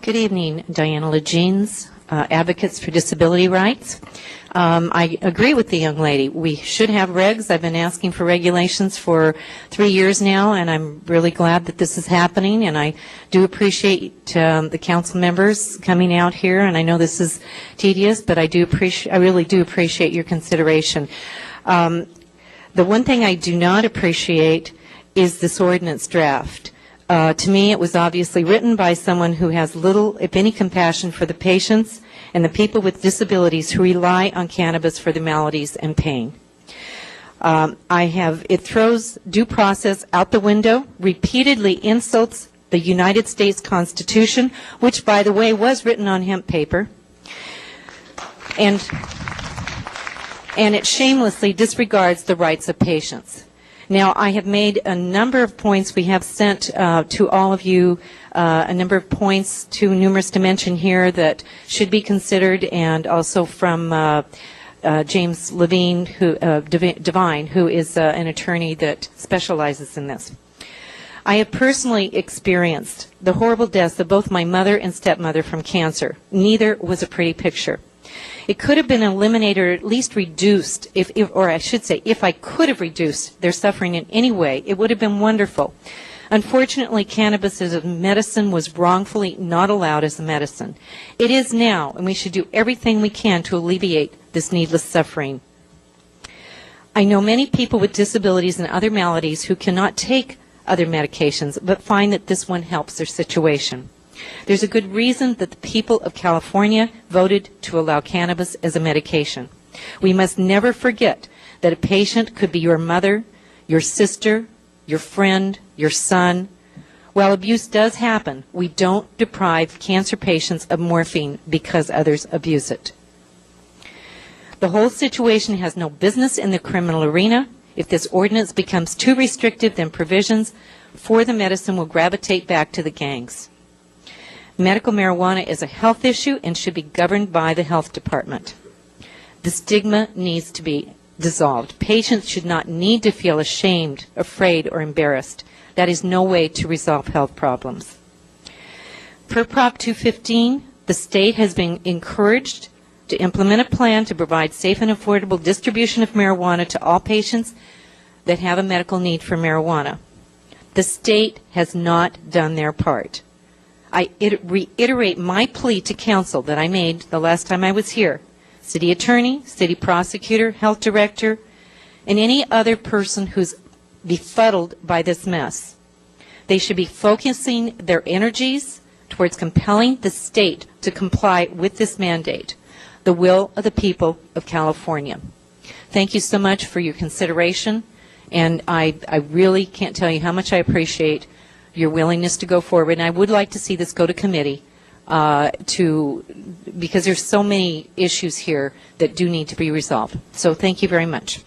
Good evening, Dianna Lejeans, Advocates for Disability Rights. I agree with the young lady. We should have regs. I've been asking for regulations for 3 years now, and I'm really glad that this is happening, and I do appreciate the council members coming out here, and I know this is tedious, but I really do appreciate your consideration. The one thing I do not appreciate is this ordinance draft. To me, it was obviously written by someone who has little, if any, compassion for the patients and the people with disabilities who rely on cannabis for their maladies and pain. It throws due process out the window, repeatedly insults the United States Constitution, which, by the way, was written on hemp paper, and it shamelessly disregards the rights of patients. Now, I have made a number of points. We have sent to all of you a number of points too numerous to mention here that should be considered, and also from James Levine, Devine, who is an attorney that specializes in this. I have personally experienced the horrible deaths of both my mother and stepmother from cancer. Neither was a pretty picture. It could have been eliminated or at least reduced, or I should say, if I could have reduced their suffering in any way, it would have been wonderful. Unfortunately, cannabis as a medicine was wrongfully not allowed as a medicine. It is now, and we should do everything we can to alleviate this needless suffering. I know many people with disabilities and other maladies who cannot take other medications, but find that this one helps their situation. There's a good reason that the people of California voted to allow cannabis as a medication. We must never forget that a patient could be your mother, your sister, your friend, your son. While abuse does happen, we don't deprive cancer patients of morphine because others abuse it. The whole situation has no business in the criminal arena. If this ordinance becomes too restrictive, then provisions for the medicine will gravitate back to the gangs. Medical marijuana is a health issue and should be governed by the health department. The stigma needs to be dissolved. Patients should not need to feel ashamed, afraid, or embarrassed. That is no way to resolve health problems. Per Prop 215, the state has been encouraged to implement a plan to provide safe and affordable distribution of marijuana to all patients that have a medical need for marijuana. The state has not done their part. I reiterate my plea to council that I made the last time I was here. City attorney, city prosecutor, health director, and any other person who's befuddled by this mess. They should be focusing their energies towards compelling the state to comply with this mandate, the will of the people of California. Thank you so much for your consideration, and I really can't tell you how much I appreciate your willingness to go forward. And I would like to see this go to committee because there's so many issues here that do need to be resolved. So thank you very much.